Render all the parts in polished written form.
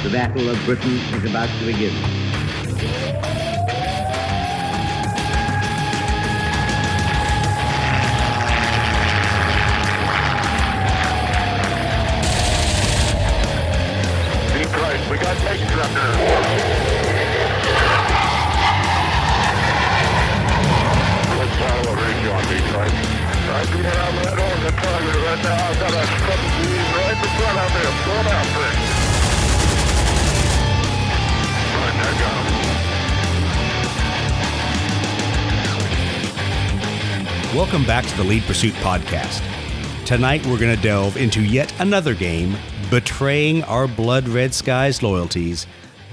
The Battle of Britain is about to begin. Be Christ, we got tanks up there. Let's follow a range on me, Christ. I do not have that on the target right now. I've got a couple of these right in front of me. I'm going after it. Right, I got him. Welcome back to the Lead Pursuit Podcast. Tonight we're going to delve into yet another game, betraying our blood red skies loyalties,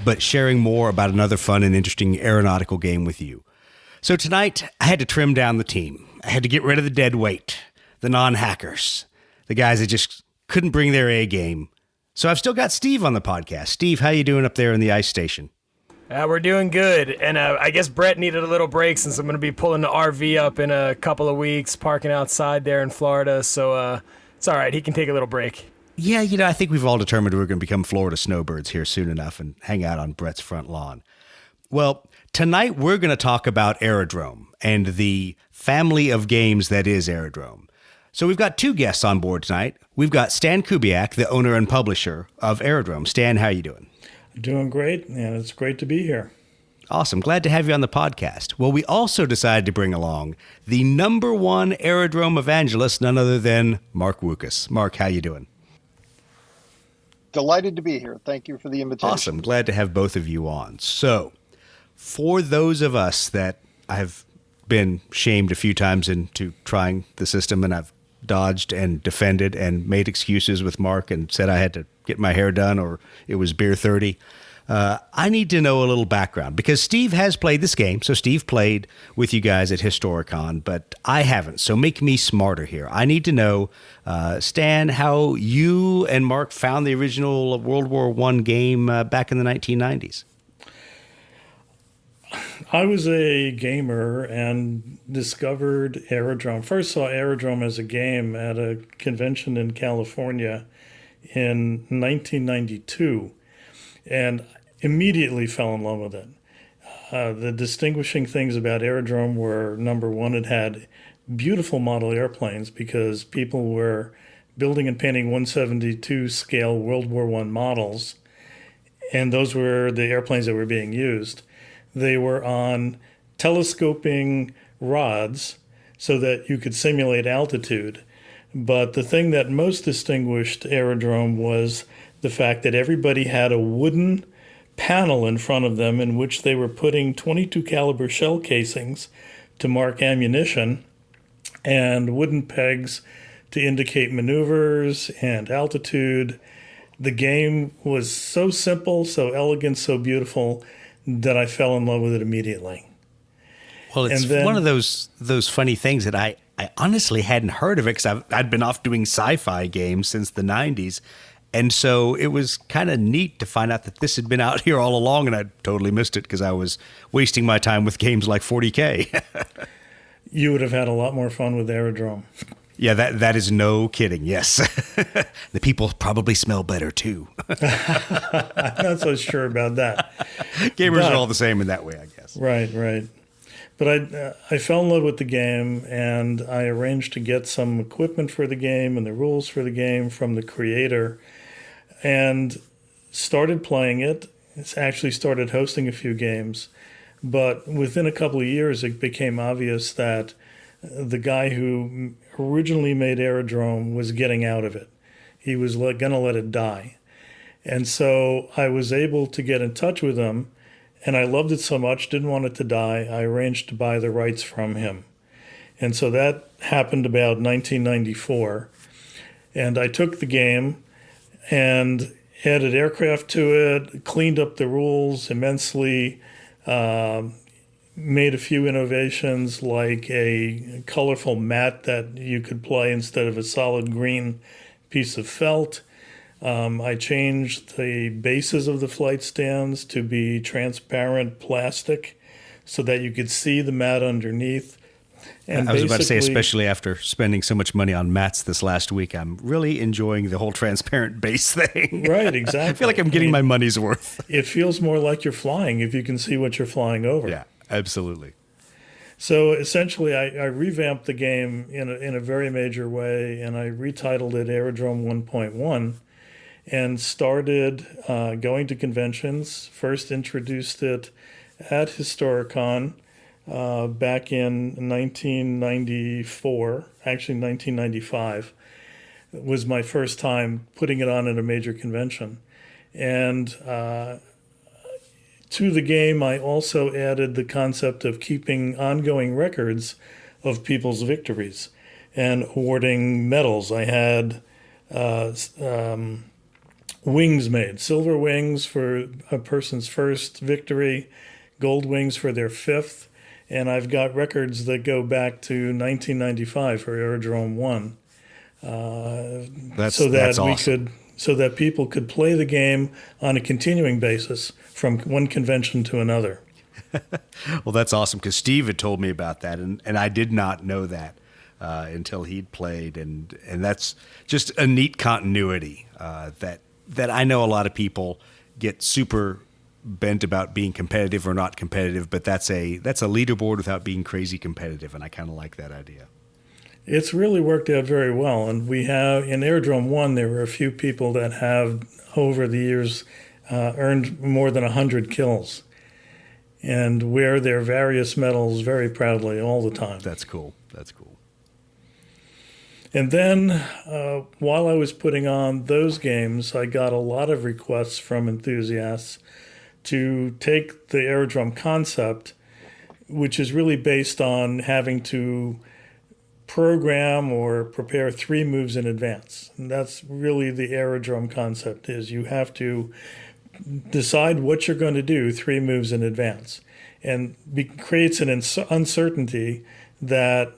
but sharing more about another fun and interesting aeronautical game with you. So tonight, I had to trim down the team. I had to get rid of the dead weight, the non-hackers, the guys that just couldn't bring their A game. So I've still got Steve on the podcast. Steve, how you doing up there in the ice station? We're doing good, and I guess Brett needed a little break since I'm going to be pulling the RV up in a couple of weeks, parking outside there in Florida, so it's all right. He can take a little break. Yeah, I think we've all determined we're going to become Florida snowbirds here soon enough and hang out on Brett's front lawn. Well, tonight we're going to talk about Aerodrome and the family of games that is Aerodrome. So we've got two guests on board tonight. We've got Stan Kubiak, the owner and publisher of Aerodrome. Stan, how are you doing? Doing great, and it's great to be here. Awesome. Glad to have you on the podcast. Well, we also decided to bring along the number one Aerodrome Evangelist, none other than Mark Wukas. Mark, how you doing? Delighted to be here. Thank you for the invitation. Awesome. Glad to have both of you on. So, for those of us that I've been shamed a few times into trying the system, and I've dodged and defended and made excuses with Mark and said I had to get my hair done or it was beer 30. I need to know a little background because Steve has played this game. So Steve played with you guys at Historicon, but I haven't. So make me smarter here. I need to know, Stan, how you and Mark found the original World War I game back in the 1990s. I was a gamer and discovered Aerodrome. First saw Aerodrome as a game at a convention in California in 1992 and immediately fell in love with it. The distinguishing things about Aerodrome were, number one, it had beautiful model airplanes because people were building and painting 172 scale World War I models, and those were the airplanes that were being used. They were on telescoping rods so that you could simulate altitude. But the thing that most distinguished Aerodrome was the fact that everybody had a wooden panel in front of them in which they were putting .22 caliber shell casings to mark ammunition and wooden pegs to indicate maneuvers and altitude. The game was so simple, so elegant, so beautiful that I fell in love with it immediately. Well, it's one of those funny things that I honestly hadn't heard of it because I'd been off doing sci-fi games since the 90s. And so it was kind of neat to find out that this had been out here all along, and I totally missed it because I was wasting my time with games like 40K. You would have had a lot more fun with Aerodrome. Yeah, that is no kidding, yes. The people probably smell better, too. I'm not so sure about that. Gamers are all the same in that way, I guess. Right. But I fell in love with the game, and I arranged to get some equipment for the game and the rules for the game from the creator, and started playing it. It's actually started hosting a few games. But within a couple of years, it became obvious that the guy who originally made Aerodrome was getting out of it. He was going to let it die. And so I was able to get in touch with him, and I loved it so much, didn't want it to die. I arranged to buy the rights from him. And so that happened about 1994. And I took the game and added aircraft to it, cleaned up the rules immensely, made a few innovations like a colorful mat that you could play instead of a solid green piece of felt. I changed the bases of the flight stands to be transparent plastic so that you could see the mat underneath. And I was about to say, basically- especially after spending so much money on mats this last week, I'm really enjoying the whole transparent base thing. Right, exactly. I feel like I'm getting my money's worth. It feels more like you're flying if you can see what you're flying over. Yeah, absolutely. So essentially, I revamped the game in a very major way, and I retitled it Aerodrome 1.1 and started going to conventions. First introduced it at Historicon back in 1994, actually 1995. It was my first time putting it on at a major convention. And to the game, I also added the concept of keeping ongoing records of people's victories and awarding medals. I had wings made, silver wings for a person's first victory, gold wings for their fifth, and I've got records that go back to 1995 for Aerodrome 1. That's awesome. So that people could play the game on a continuing basis from one convention to another. Well, that's awesome because Steve had told me about that, and I did not know that until he'd played, and that's just a neat continuity that I know a lot of people get super bent about being competitive or not competitive, but that's a leaderboard without being crazy competitive, and I kind of like that idea. It's really worked out very well, and we have in Aerodrome 1 there were a few people that have over the years earned more than 100 kills and wear their various medals very proudly all the time. That's cool. That's cool. And then while I was putting on those games, I got a lot of requests from enthusiasts to take the Aerodrome concept, which is really based on having to program or prepare 3 moves in advance. And that's really the Aerodrome concept is you have to decide what you're going to do 3 moves in advance. And creates an uncertainty that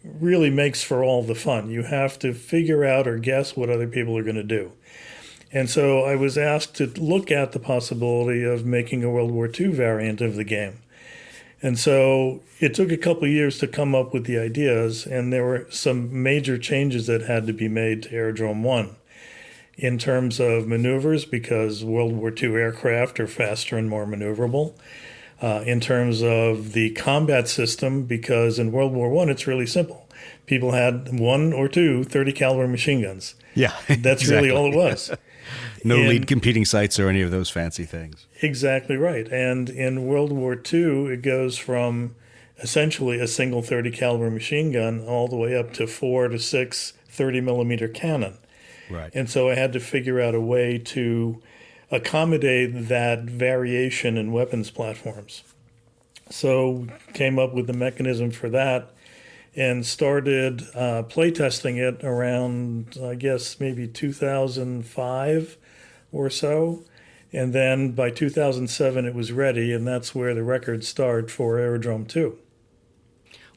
really makes for all the fun. You have to figure out or guess what other people are going to do. And so I was asked to look at the possibility of making a World War II variant of the game. And so it took a couple of years to come up with the ideas, and there were some major changes that had to be made to Aerodrome 1 in terms of maneuvers, because World War II aircraft are faster and more maneuverable. In terms of the combat system, because in World War I, it's really simple. People had 1 or 2 30 caliber machine guns. Yeah, That's exactly. really all it was. No lead competing sights or any of those fancy things. Exactly right. And in World War II, it goes from essentially a single 30 caliber machine gun all the way up to 4 to 6 30 millimeter cannon. Right. And so I had to figure out a way to accommodate that variation in weapons platforms. So came up with the mechanism for that and started playtesting it around, I guess, maybe 2005 or so. And then by 2007, it was ready, and that's where the records start for Aerodrome 2.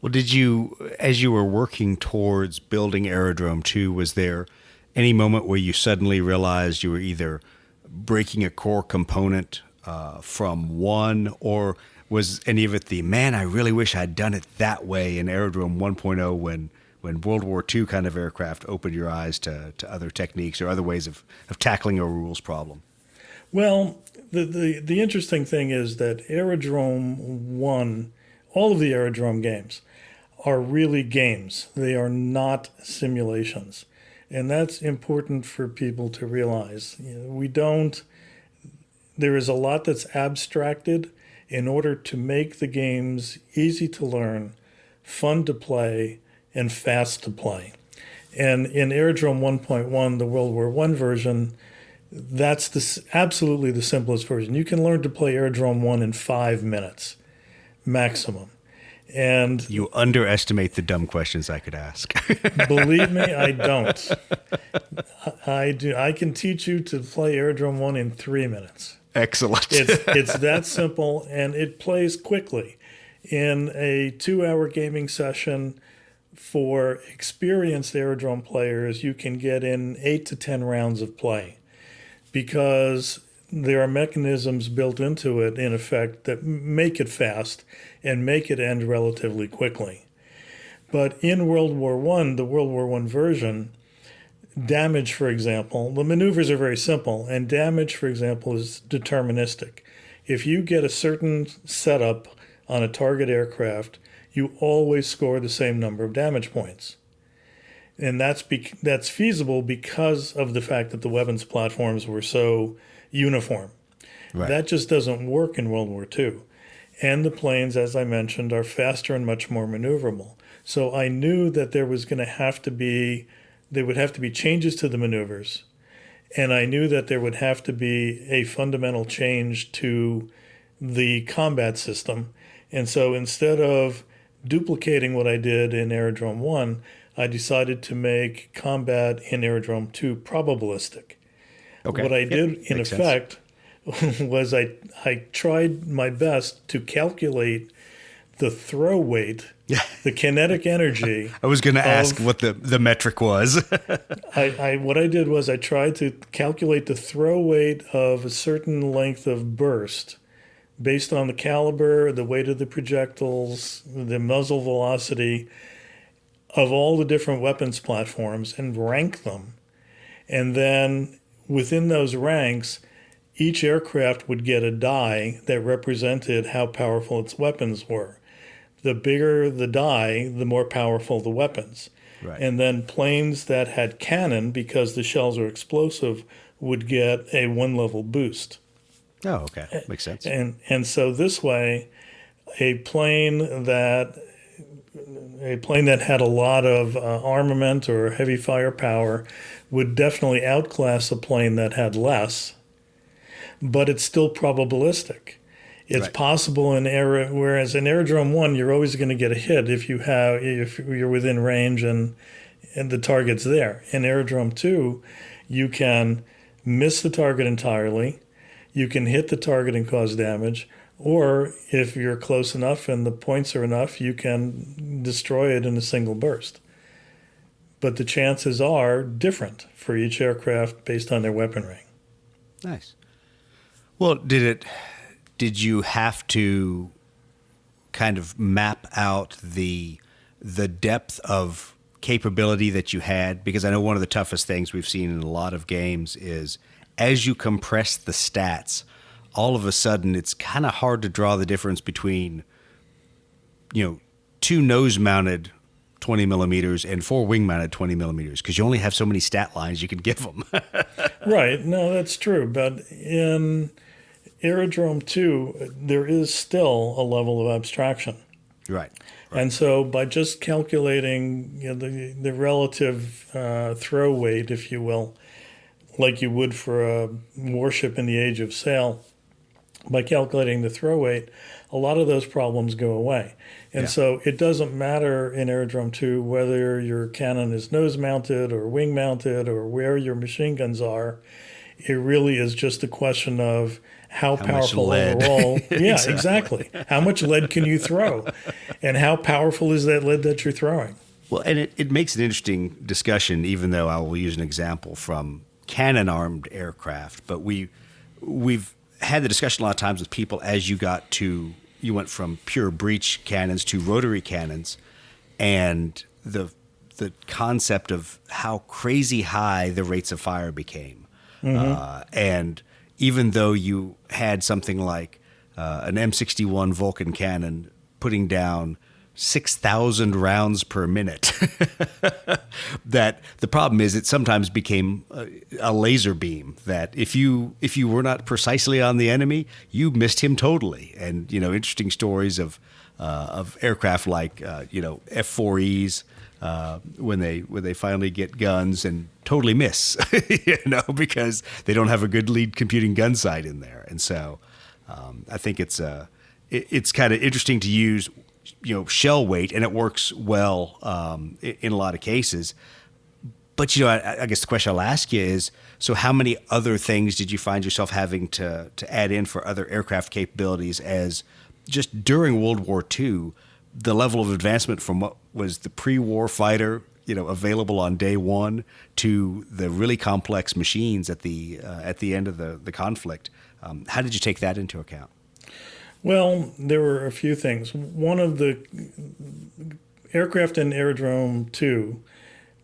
Well, did you, as you were working towards building Aerodrome 2, was there any moment where you suddenly realized you were either breaking a core component from 1, or was any of it the, man, I really wish I'd done it that way in Aerodrome 1.0 when World War II kind of aircraft opened your eyes to other techniques or other ways of tackling a rules problem? Well, the interesting thing is that Aerodrome 1, all of the Aerodrome games are really games. They are not simulations. And that's important for people to realize. There is a lot that's abstracted in order to make the games easy to learn, fun to play, and fast to play. And in Aerodrome 1.1, the World War I version, that's absolutely the simplest version. You can learn to play Aerodrome 1 in 5 minutes, maximum. And you underestimate the dumb questions I could ask. Believe me, I don't. I do. I can teach you to play Aerodrome 1 in 3 minutes. Excellent. It's that simple, and it plays quickly. In a 2-hour gaming session for experienced Aerodrome players, you can get in 8 to 10 rounds of play because there are mechanisms built into it, in effect, that make it fast and make it end relatively quickly. But in World War I, the World War I version, damage, for example, the maneuvers are very simple, and damage, for example, is deterministic. If you get a certain setup on a target aircraft, you always score the same number of damage points. And that's feasible because of the fact that the weapons platforms were so uniform. Right. That just doesn't work in World War II. And the planes, as I mentioned, are faster and much more maneuverable. So I knew that there would have to be changes to the maneuvers. And I knew that there would have to be a fundamental change to the combat system. And so instead of duplicating what I did in Aerodrome 1, I decided to make combat in Aerodrome 2 probabilistic. Okay. What I did, in Makes effect, was I tried my best to calculate the throw weight, the kinetic energy. I was going to ask what the metric was. What I did was I tried to calculate the throw weight of a certain length of burst based on the caliber, the weight of the projectiles, the muzzle velocity of all the different weapons platforms, and rank them. And then within those ranks, each aircraft would get a die that represented how powerful its weapons were. The bigger the die, the more powerful the weapons. Right. And then planes that had cannon, because the shells are explosive, would get a one-level boost. Oh, okay. Makes sense. And so this way, a plane that had a lot of armament or heavy firepower would definitely outclass a plane that had less, but it's still probabilistic. It's Right. possible whereas in Aerodrome 1, you're always going to get a hit if you're within range and the target's there. In Aerodrome 2, you can miss the target entirely, you can hit the target and cause damage, or if you're close enough and the points are enough, you can destroy it in a single burst. But the chances are different for each aircraft based on their weaponry. Nice. Well, did you have to kind of map out the depth of capability that you had? Because I know one of the toughest things we've seen in a lot of games is as you compress the stats, all of a sudden it's kind of hard to draw the difference between, two nose-mounted 20 millimeters and 4 wing-mounted 20 millimeters, because you only have so many stat lines you can give them. Right. No, that's true. But in Aerodrome 2, there is still a level of abstraction. Right. And so by just calculating the relative throw weight, if you will, like you would for a warship in the age of sail, by calculating the throw weight, a lot of those problems go away. And so it doesn't matter in Aerodrome 2 whether your cannon is nose-mounted or wing-mounted or where your machine guns are. It really is just a question of how powerful overall. Yeah, exactly. How much lead can you throw? And how powerful is that lead that you're throwing? Well, and it makes an interesting discussion, even though I will use an example from cannon-armed aircraft. But we've had the discussion a lot of times with people as you went from pure breech cannons to rotary cannons, and the concept of how crazy high the rates of fire became. Mm-hmm. And even though you had something like an M61 Vulcan cannon putting down 6,000 rounds per minute, that the problem is it sometimes became a laser beam that if you were not precisely on the enemy, you missed him totally. And interesting stories of aircraft like F4Es when they finally get guns and totally miss, because they don't have a good lead computing gun sight in there. And so I think it's kind of interesting to use shell weight, and it works well in a lot of cases. But I guess the question I'll ask you is: so how many other things did you find yourself having to add in for other aircraft capabilities as just during World War II, the level of advancement from what was the pre-war fighter, available on day one, to the really complex machines at the end of the conflict? How did you take that into account? Well, there were a few things. One of the aircraft in Aerodrome 2,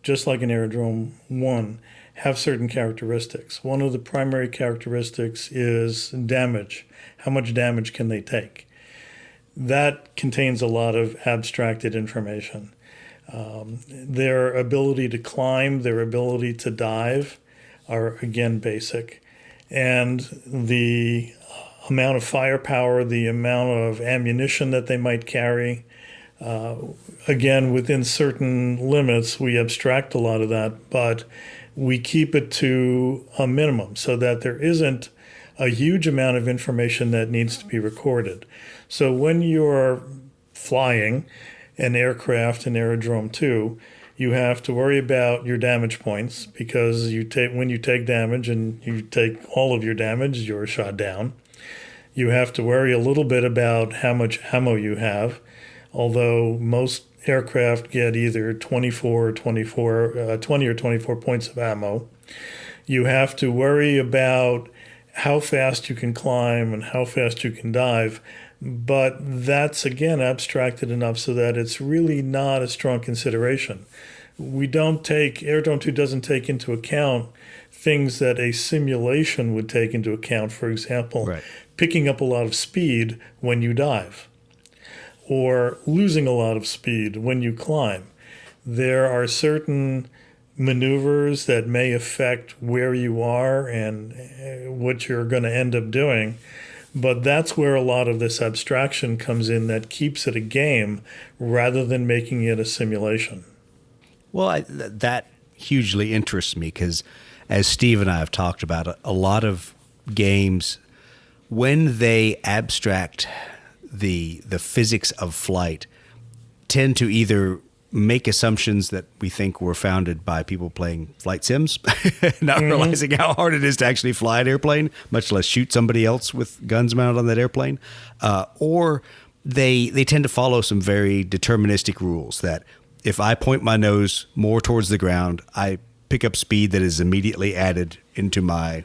just like in Aerodrome 1, have certain characteristics. One of the primary characteristics is damage. How much damage can they take? That contains a lot of abstracted information. Their ability to climb, their ability to dive are, again, basic. And the amount of firepower, the amount of ammunition that they might carry, again, within certain limits, we abstract a lot of that, but we keep it to a minimum so that there isn't a huge amount of information that needs to be recorded. So when you're flying an aircraft in Aerodrome 2, you have to worry about your damage points, because when you take damage and you take all of your damage, you're shot down. You have to worry a little bit about how much ammo you have, although most aircraft get either 20 or 24 points of ammo. You have to worry about how fast you can climb and how fast you can dive, but that's, again, abstracted enough so that it's really not a strong consideration. Aerodrome 2 doesn't take into account things that a simulation would take into account. For example, right. Picking up a lot of speed when you dive, or losing a lot of speed when you climb. There are certain maneuvers that may affect where you are and what you're going to end up doing. But that's where a lot of this abstraction comes in that keeps it a game rather than making it a simulation. Well, that hugely interests me, because as Steve and I have talked about, a lot of games, when they abstract the physics of flight, tend to either make assumptions that we think were founded by people playing flight sims, not realizing how hard it is to actually fly an airplane, much less shoot somebody else with guns mounted on that airplane, or they tend to follow some very deterministic rules that if I point my nose more towards the ground, I pick up speed that is immediately added into my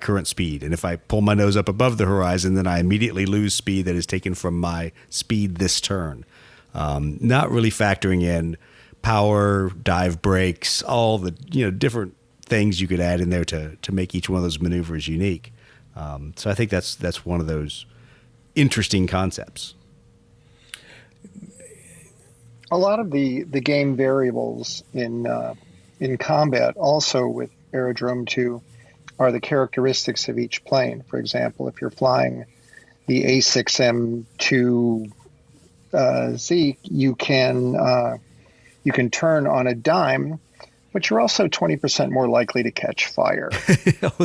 current speed. And if I pull my nose up above the horizon, then I immediately lose speed that is taken from my speed this turn. Not really factoring in power, dive brakes, all the different things you could add in there to make each one of those maneuvers unique. So I think that's one of those interesting concepts. A lot of the game variables in combat, also with Aerodrome 2, are the characteristics of each plane. For example, if you're flying the A6M2Z, you can turn on a dime, but you're also 20% more likely to catch fire.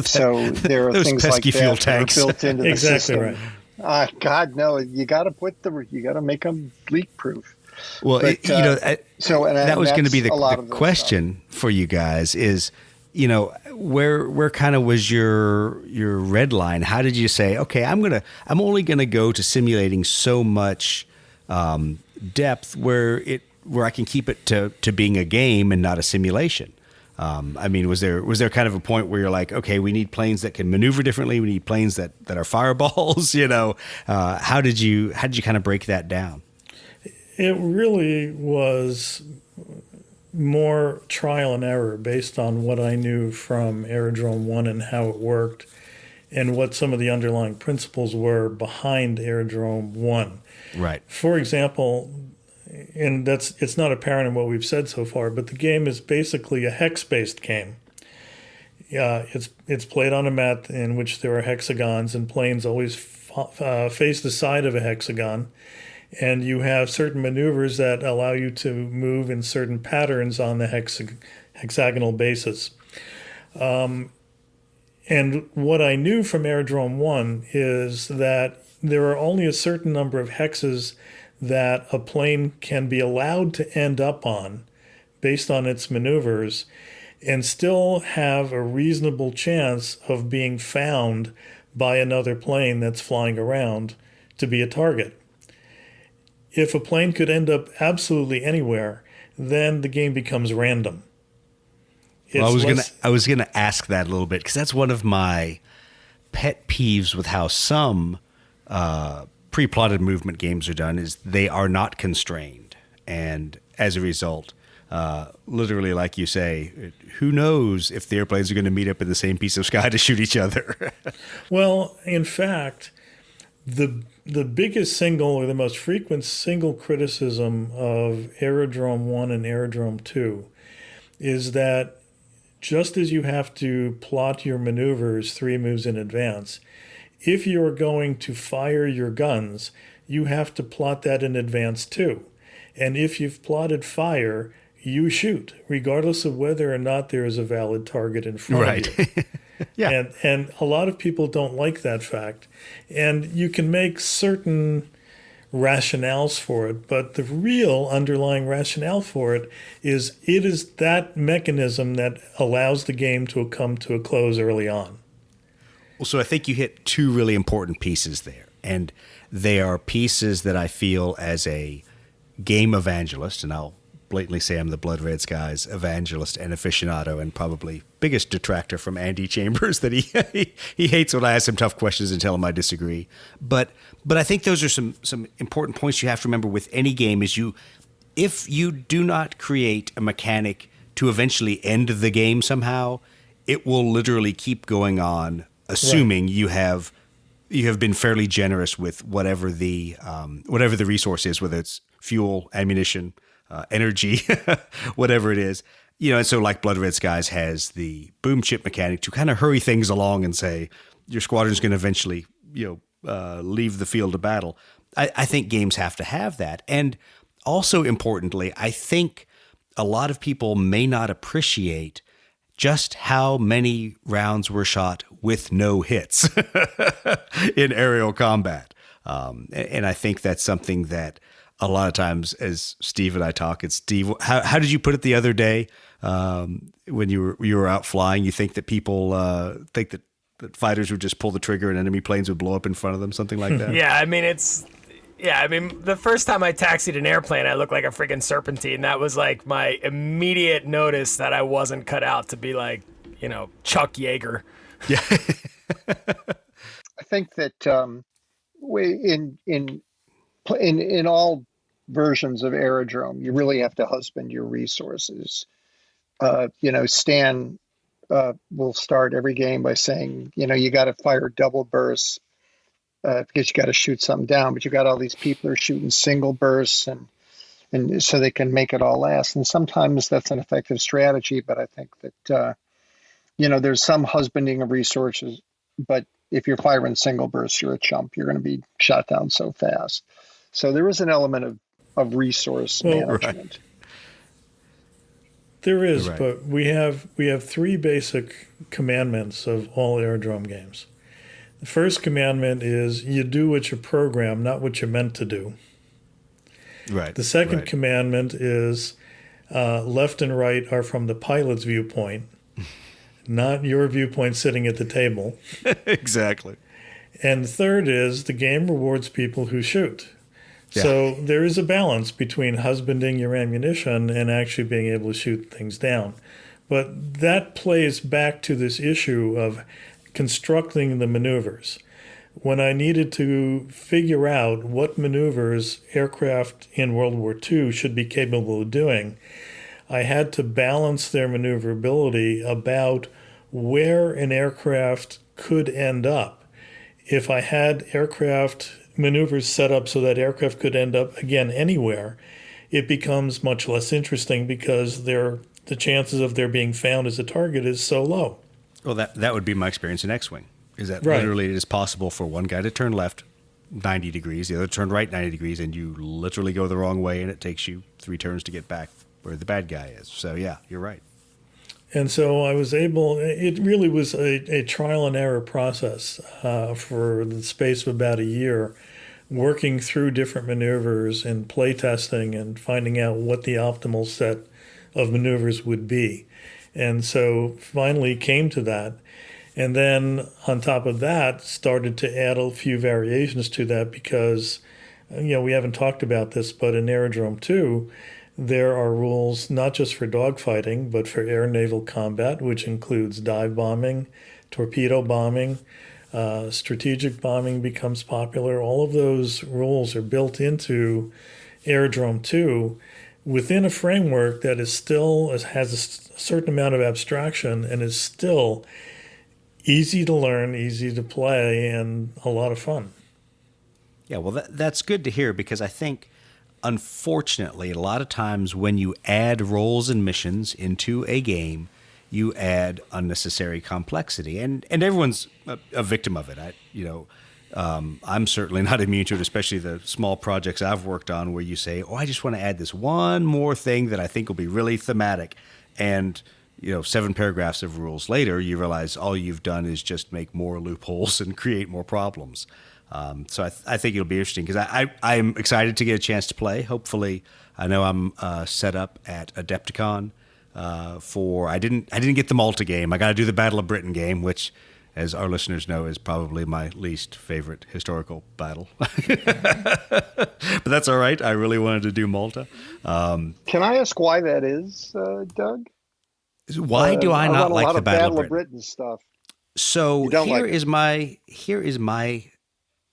So there are things like that that are built into the exactly system. Right. God, no! You got to make them leak proof. Well, But, that was going to be the question stuff for you guys is, where kind of was your red line? How did you say, okay, I'm only gonna go to simulating so much depth where I can keep it to being a game and not a simulation? I mean, was there kind of a point where you're like, okay, we need planes that can maneuver differently, we need planes that are fireballs? How did you kind of break that down? It really was more trial and error based on what I knew from Aerodrome 1 and how it worked and what some of the underlying principles were behind Aerodrome 1. Right. For example, and it's not apparent in what we've said so far, but the game is basically a hex-based game. It's played on a mat in which there are hexagons, and planes always face the side of a hexagon. And you have certain maneuvers that allow you to move in certain patterns on the hexagonal basis. And what I knew from Aerodrome 1 is that there are only a certain number of hexes that a plane can be allowed to end up on based on its maneuvers and still have a reasonable chance of being found by another plane that's flying around to be a target. If a plane could end up absolutely anywhere, then the game becomes random. Well, I was gonna ask that a little bit, because that's one of my pet peeves with how some pre-plotted movement games are done, is they are not constrained. And as a result, literally, like you say, who knows if the airplanes are going to meet up in the same piece of sky to shoot each other? Well, in fact, the biggest single or the most frequent single criticism of Aerodrome 1 and Aerodrome 2 is that just as you have to plot your maneuvers 3 moves in advance, if you're going to fire your guns, you have to plot that in advance too. And if you've plotted fire, you shoot, regardless of whether or not there is a valid target in front of you. Yeah. And a lot of people don't like that fact. And you can make certain rationales for it, but the real underlying rationale for it is that mechanism that allows the game to come to a close early on. Well, so I think you hit 2 really important pieces there. And they are pieces that I feel as a game evangelist, and I'll blatantly say I'm the Blood Red Skies evangelist and aficionado, and probably biggest detractor from Andy Chambers, that he hates when I ask him tough questions and tell him I disagree. But I think those are some important points you have to remember with any game is if you do not create a mechanic to eventually end the game somehow, it will literally keep going on, assuming you have been fairly generous with whatever the resource is, whether it's fuel, ammunition, energy, whatever it is. And so like Blood Red Skies has the boom chip mechanic to kind of hurry things along and say your squadron's going to eventually, leave the field of battle. I think games have to have that. And also importantly, I think a lot of people may not appreciate just how many rounds were shot with no hits in aerial combat. And I think that's something that a lot of times as Steve and I talk, it's Steve, how did you put it the other day when you were out flying? You think that people think that fighters would just pull the trigger and enemy planes would blow up in front of them, something like that? The first time I taxied an airplane, I looked like a freaking serpentine. That was like my immediate notice that I wasn't cut out to be like, Chuck Yeager. Yeah. I think that in all versions of Aerodrome, you really have to husband your resources. Stan will start every game by saying, you got to fire double bursts because you got to shoot something down, but you got all these people who are shooting single bursts and so they can make it all last. And sometimes that's an effective strategy, but I think that, there's some husbanding of resources, but if you're firing single bursts, you're a chump. You're going to be shot down so fast. So there is an element of resource management. Right. There is, right. But we have 3 basic commandments of all Aerodrome games. The first commandment is you do what you program, not what you're meant to do. Right. The second commandment is left and right are from the pilot's viewpoint, not your viewpoint sitting at the table. Exactly. And the third is the game rewards people who shoot. Yeah. So there is a balance between husbanding your ammunition and actually being able to shoot things down. But that plays back to this issue of constructing the maneuvers. When I needed to figure out what maneuvers aircraft in World War II should be capable of doing, I had to balance their maneuverability about where an aircraft could end up. If I had aircraft maneuvers set up so that aircraft could end up, again, anywhere, it becomes much less interesting because the chances of their being found as a target is so low. Well, that would be my experience in X-Wing, is that literally it is possible for one guy to turn left 90 degrees, the other turn right 90 degrees, and you literally go the wrong way, and it takes you 3 turns to get back where the bad guy is. So, yeah, you're right. And so I was able, it really was a trial and error process for the space of about a year, working through different maneuvers and play testing and finding out what the optimal set of maneuvers would be. And so finally came to that. And then on top of that, started to add a few variations to that because, we haven't talked about this, but in Aerodrome 2, there are rules not just for dogfighting, but for air-naval combat, which includes dive bombing, torpedo bombing, strategic bombing becomes popular. All of those rules are built into Aerodrome 2, within a framework that is still has a certain amount of abstraction and is still easy to learn, easy to play, and a lot of fun. Yeah, well, that's good to hear, because I think, unfortunately, a lot of times when you add roles and missions into a game, you add unnecessary complexity, and everyone's a victim of it. I'm certainly not immune to it, especially the small projects I've worked on where you say, I just want to add this one more thing that I think will be really thematic. And, 7 paragraphs of rules later, you realize all you've done is just make more loopholes and create more problems. So I think it'll be interesting, because I'm excited to get a chance to play. Hopefully, I know I'm set up at Adepticon for, I didn't get the Malta game. I got to do the Battle of Britain game, which, as our listeners know, is probably my least favorite historical battle. But that's all right. I really wanted to do Malta. Can I ask why that is, Doug? Why do I not like the Battle of Britain stuff? So here is my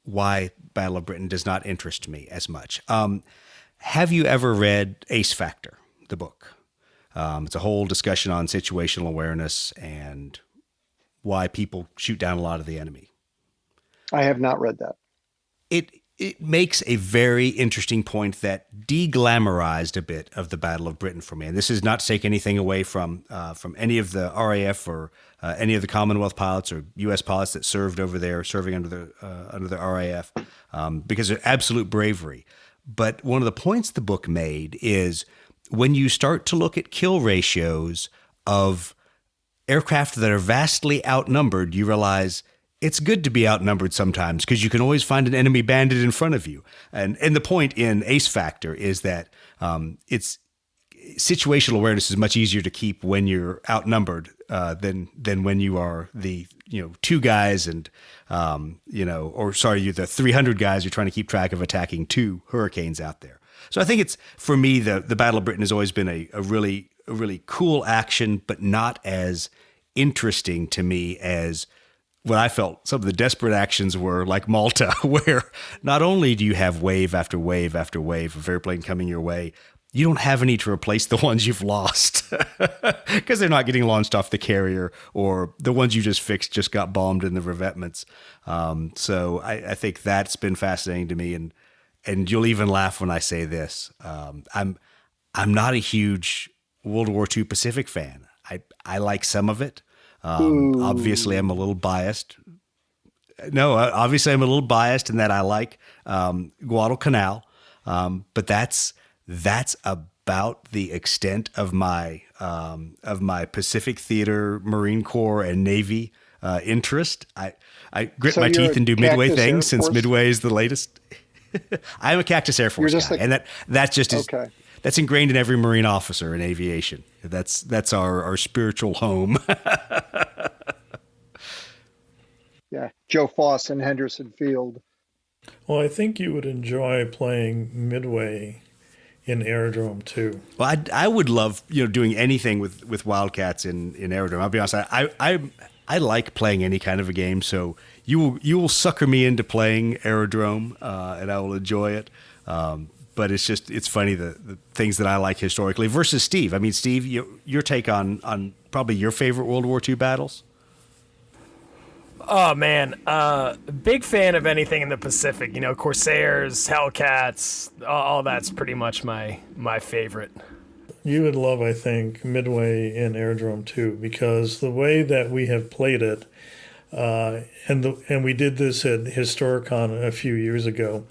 why Battle of Britain does not interest me as much. Have you ever read Ace Factor, the book? It's a whole discussion on situational awareness and why people shoot down a lot of the enemy. I have not read that. It makes a very interesting point that de-glamorized a bit of the Battle of Britain for me. And this is not to take anything away from any of the RAF or any of the Commonwealth pilots or U.S. pilots that served over there, serving under the RAF, because of absolute bravery. But one of the points the book made is when you start to look at kill ratios of aircraft that are vastly outnumbered, you realize it's good to be outnumbered sometimes, because you can always find an enemy bandit in front of you. And the point in Ace Factor is that it's situational awareness is much easier to keep when you're outnumbered than when you are the 2 guys and you're the 300 guys you're trying to keep track of attacking 2 hurricanes out there. So I think it's, for me, the Battle of Britain has always been a really cool action, but not as interesting to me as what I felt some of the desperate actions were, like Malta, where not only do you have wave after wave after wave of airplane coming your way, you don't have any to replace the ones you've lost because they're not getting launched off the carrier, or the ones you just fixed just got bombed in the revetments. So I think that's been fascinating to me, and you'll even laugh when I say this. I'm not a huge World War II Pacific fan. I like some of it. Obviously, I'm a little biased. No, obviously, I'm a little biased in that I like Guadalcanal, but that's about the extent of my Pacific Theater, Marine Corps, and Navy interest. I grit my teeth and do Midway things, since Midway is the latest. I'm a Cactus Air Force guy, and that just is. Okay. That's ingrained in every Marine officer in aviation. That's our spiritual home. Yeah, Joe Foss and Henderson Field. Well, I think you would enjoy playing Midway in Aerodrome too. Well, I would love doing anything with Wildcats in Aerodrome. I'll be honest, I like playing any kind of a game. So you will sucker me into playing Aerodrome, and I will enjoy it. But it's funny the things that I like historically versus Steve. I mean, Steve, your take on probably your favorite World War II battles? Oh man, big fan of anything in the Pacific. Corsairs, Hellcats, all that's pretty much my favorite. You would love, I think, Midway in Aerodrome too, because the way that we have played it, and we did this at Historicon a few years ago,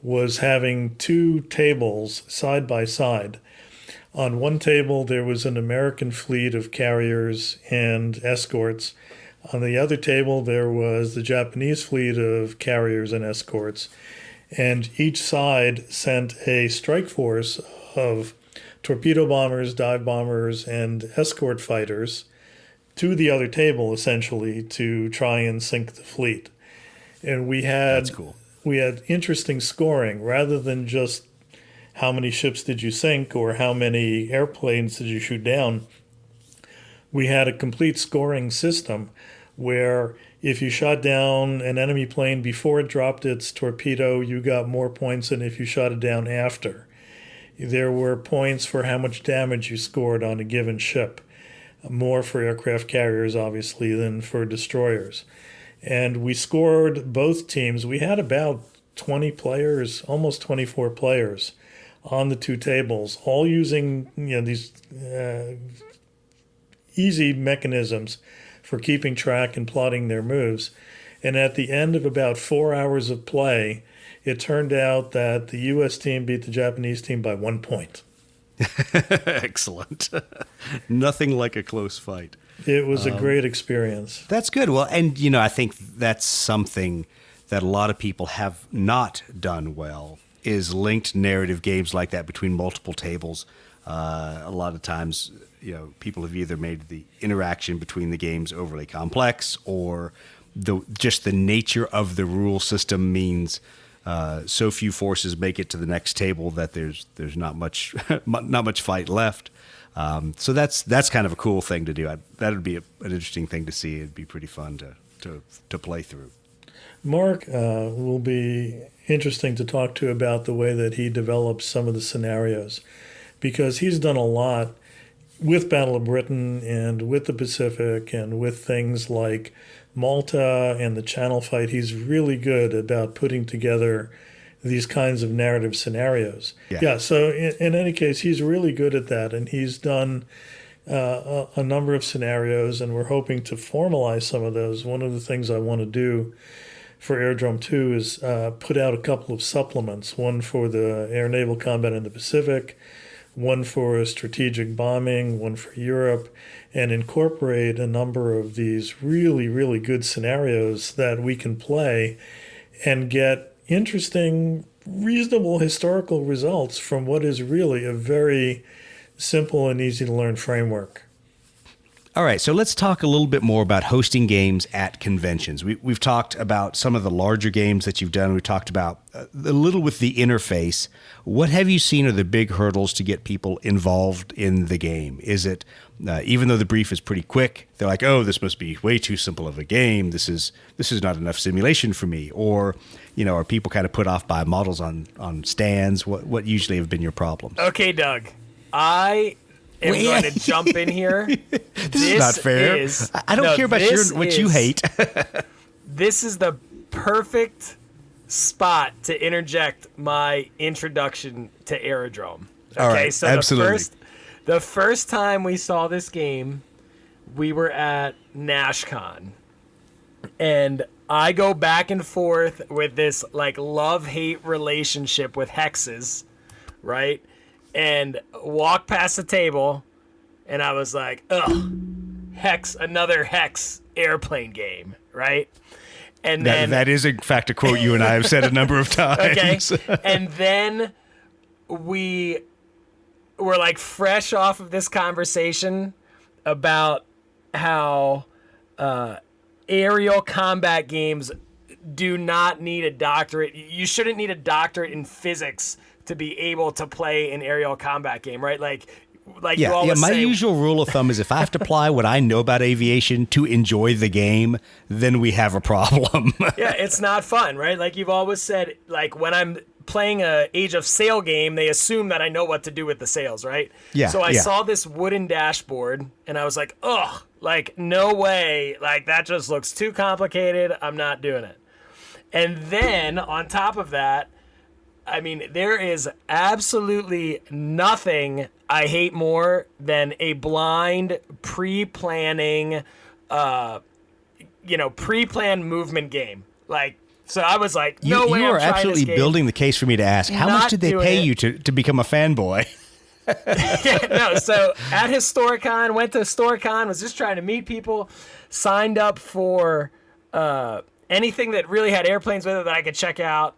was having 2 tables side by side. On one table, there was an American fleet of carriers and escorts. On the other table, there was the Japanese fleet of carriers and escorts. And each side sent a strike force of torpedo bombers, dive bombers, and escort fighters to the other table, essentially, to try and sink the fleet. And that's cool. We had interesting scoring rather than just how many ships did you sink or how many airplanes did you shoot down. We had a complete scoring system where if you shot down an enemy plane before it dropped its torpedo, you got more points than if you shot it down after. There were points for how much damage you scored on a given ship, more for aircraft carriers, obviously, than for destroyers. And we scored both teams. We had about 20 players, almost 24 players on the two tables, all using these easy mechanisms for keeping track and plotting their moves. And at the end of about 4 hours of play, it turned out that the U.S. team beat the Japanese team by 1 point. Excellent. Nothing like a close fight. It was a great experience. That's good. Well, and, I think that's something that a lot of people have not done well, is linked narrative games like that between multiple tables. A lot of times, people have either made the interaction between the games overly complex, or just the nature of the rule system means so few forces make it to the next table that there's not much not much fight left. So that's kind of a cool thing to do. That would be an interesting thing to see. It'd be pretty fun to play through. Mark will be interesting to talk to about the way that he develops some of the scenarios, because he's done a lot with Battle of Britain and with the Pacific and with things like Malta and the Channel fight. He's really good about putting together these kinds of narrative scenarios. Yeah, so in any case, he's really good at that, and he's done a number of scenarios, and we're hoping to formalize some of those. One of the things I want to do for Aerodrome 2 is put out a couple of supplements, one for the air-naval combat in the Pacific, one for strategic bombing, one for Europe, and incorporate a number of these really, really good scenarios that we can play and get interesting, reasonable historical results from what is really a very simple and easy to learn framework. All right, so let's talk a little bit more about hosting games at conventions. We've talked about some of the larger games that you've done. We've talked about a little with the interface. What have you seen are the big hurdles to get people involved in the game? Is it, even though the brief is pretty quick, they're like, oh, this must be way too simple of a game. This is not enough simulation for me. Or, are people kind of put off by models on stands? What usually have been your problems? Okay, Doug. I'm going to jump in here. This is not fair. I don't care about what you hate. This is the perfect spot to interject my introduction to Aerodrome. Okay, all right, so absolutely. The first time we saw this game, we were at NashCon. And I go back and forth with this love-hate relationship with hexes, right? And walk past the table, and I was like, ugh, another hex airplane game, right? And then that is, in fact, a quote you and I have said a number of times. Okay. And then we were fresh off of this conversation about how aerial combat games do not need a doctorate. You shouldn't need a doctorate in physics to be able to play an aerial combat game, right? You always my say, usual rule of thumb is if I have to apply what I know about aviation to enjoy the game, then we have a problem. Yeah, it's not fun, right? You've always said, when I'm playing a Age of Sail game, they assume that I know what to do with the sails, right? Yeah. So I saw this wooden dashboard, and I was like, ugh, no way. That just looks too complicated. I'm not doing it. And then on top of that, I mean, there is absolutely nothing I hate more than a blind pre-planning, pre-planned movement game. So I was like, no way. You are absolutely building the case for me to ask, how much did they pay you to become a fanboy? So at Historicon, went to Historicon, was just trying to meet people, signed up for anything that really had airplanes with it that I could check out.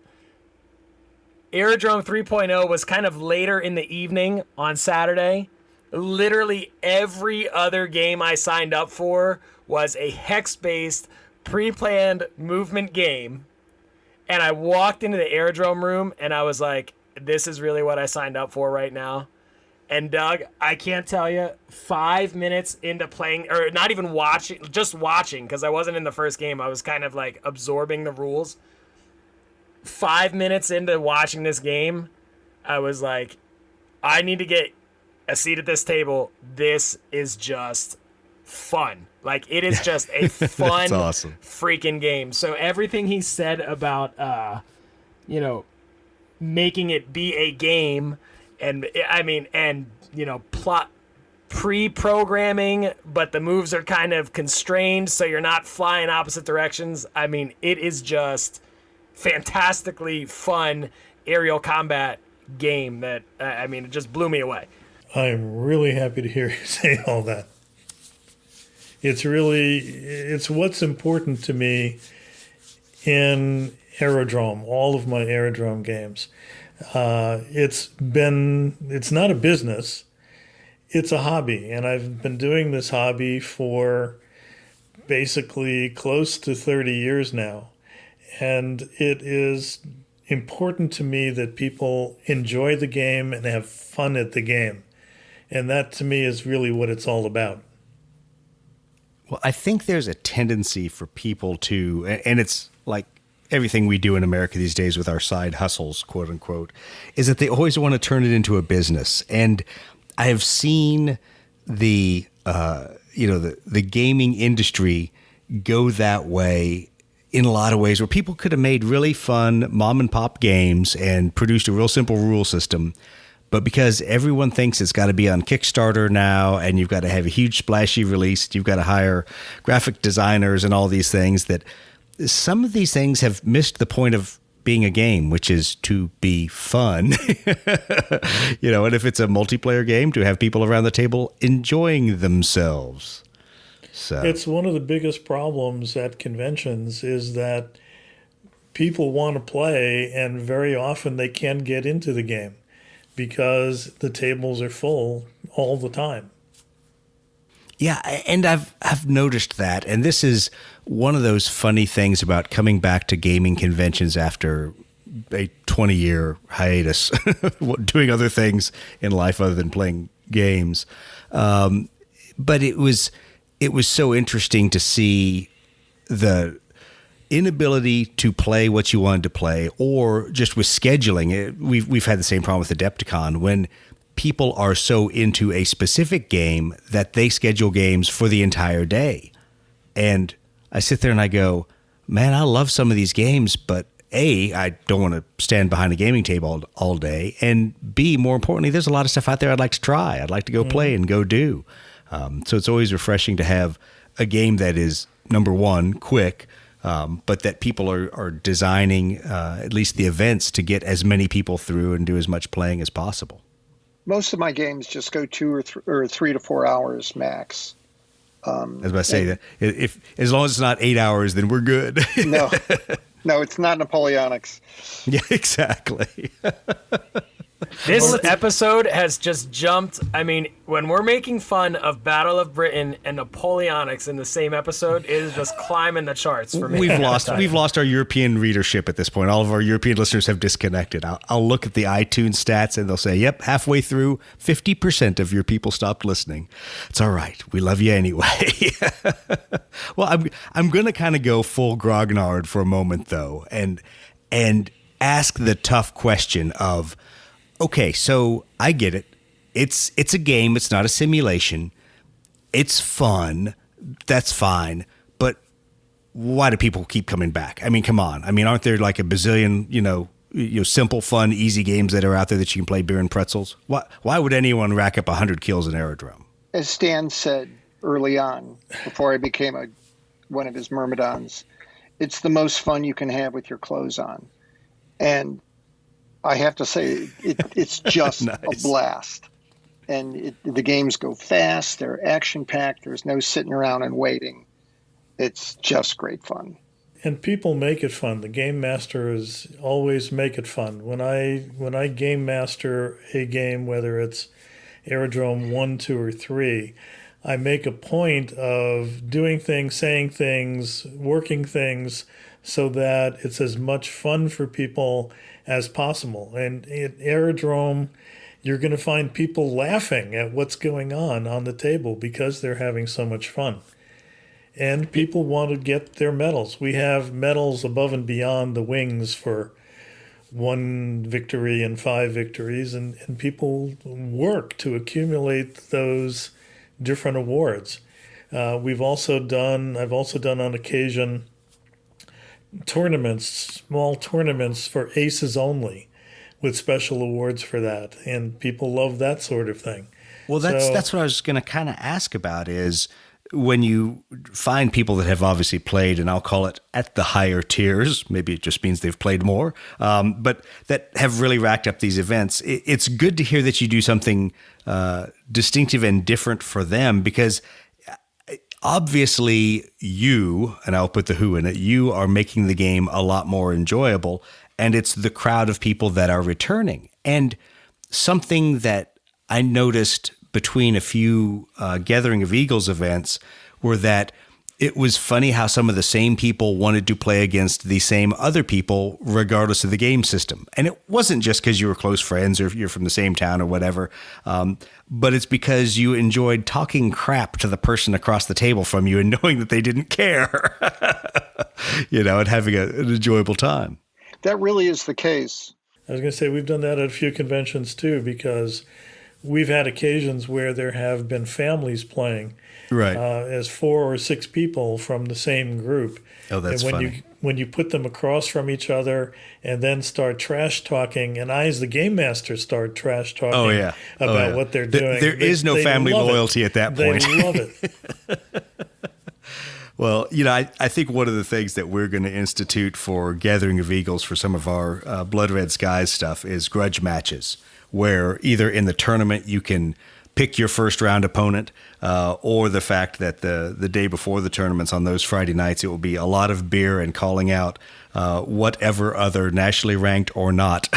Aerodrome 3.0 was kind of later in the evening on Saturday. Literally every other game I signed up for was a hex-based, pre-planned movement game. And I walked into the Aerodrome room, and I was like, this is really what I signed up for right now. And Doug, I can't tell you, 5 minutes into playing, or not even watching, just watching, because I wasn't in the first game. I was kind of absorbing the rules. 5 minutes into watching this game, I was like, I need to get a seat at this table. This is just fun. Like, it is just a fun awesome. freaking game. So everything he said about, making it be a game and plot pre-programming, but the moves are kind of constrained so you're not flying opposite directions. I mean, it is just fantastically fun aerial combat game that, it just blew me away. I'm really happy to hear you say all that. It's what's important to me in Aerodrome, all of my Aerodrome games. It's not a business, it's a hobby. And I've been doing this hobby for basically close to 30 years now. And it is important to me that people enjoy the game and have fun at the game. And that, to me, is really what it's all about. Well, I think there's a tendency for people to, and it's like everything we do in America these days with our side hustles, quote unquote, is that they always want to turn it into a business. And I have seen the gaming industry go that way in a lot of ways, where people could have made really fun mom and pop games and produced a real simple rule system. But because everyone thinks it's got to be on Kickstarter now, and you've got to have a huge splashy release, you've got to hire graphic designers and all these things, that some of these things have missed the point of being a game, which is to be fun. And if it's a multiplayer game, to have people around the table enjoying themselves. So it's one of the biggest problems at conventions is that people want to play, and very often they can't get into the game because the tables are full all the time. Yeah, and I've noticed that, and this is one of those funny things about coming back to gaming conventions after a 20-year hiatus, doing other things in life other than playing games. But it was so interesting to see the inability to play what you wanted to play, or just with scheduling. We've had the same problem with Adepticon, when people are so into a specific game that they schedule games for the entire day. And I sit there and I go, man, I love some of these games, but A, I don't want to stand behind a gaming table all day. And B, more importantly, there's a lot of stuff out there I'd like to try. I'd like to go play and go do. So it's always refreshing to have a game that is, number one, quick, but that people are designing at least the events to get as many people through and do as much playing as possible. Most of my games just go 2 or 3 to 4 hours max. I was about to say that if as long as it's not 8 hours, then we're good. No, it's not Napoleonics. Yeah, exactly. This episode has just jumped. I mean, when we're making fun of Battle of Britain and Napoleonics in the same episode, it is just climbing the charts for me. We've lost our European readership at this point. All of our European listeners have disconnected. I'll look at the iTunes stats and they'll say, yep, halfway through, 50% of your people stopped listening. It's all right. We love you anyway. Well, I'm going to kind of go full grognard for a moment, though, and ask the tough question of, okay, so I get it. It's a game. It's not a simulation. It's fun. That's fine. But why do people keep coming back? I mean, come on. I mean, aren't there like a bazillion, simple, fun, easy games that are out there that you can play beer and pretzels? Why would anyone rack up 100 kills in Aerodrome? As Stan said early on, before I became one of his myrmidons, it's the most fun you can have with your clothes on. And I have to say, it's just nice. A blast. And the games go fast. They're action-packed. There's no sitting around and waiting. It's just great fun. And people make it fun. The game masters always make it fun. When I game master a game, whether it's Aerodrome 1, 2, or 3, I make a point of doing things, saying things, working things so that it's as much fun for people as possible. And at Aerodrome, you're going to find people laughing at what's going on the table because they're having so much fun. And people want to get their medals. We have medals above and beyond the wings for 1 victory and 5 victories, and people work to accumulate those different awards. I've also done on occasion tournaments, small tournaments for aces only, with special awards for that, and people love that sort of thing. Well, that's what I was going to kind of ask about is when you find people that have obviously played, and I'll call it at the higher tiers, maybe it just means they've played more, but that have really racked up these events. It's good to hear that you do something distinctive and different for them, because obviously you, and I'll put the who in it, you are making the game a lot more enjoyable, and it's the crowd of people that are returning. And something that I noticed between a few Gathering of Eagles events were that it was funny how some of the same people wanted to play against the same other people regardless of the game system. And it wasn't just because you were close friends or you're from the same town or whatever, but it's because you enjoyed talking crap to the person across the table from you and knowing that they didn't care, and having an enjoyable time. That really is the case. I was going to say we've done that at a few conventions too, because we've had occasions where there have been families playing, right, as 4 or 6 people from the same group. Oh, that's funny. When you put them across from each other and then start trash talking, and I, as the game master, start trash talking about what they're doing. There is no family loyalty at that point. They love it. Well, I think one of the things that we're going to institute for Gathering of Eagles for some of our Blood Red Skies stuff is grudge matches, where either in the tournament you can pick your first round opponent, or the fact that the day before the tournaments on those Friday nights, it will be a lot of beer and calling out whatever other nationally ranked or not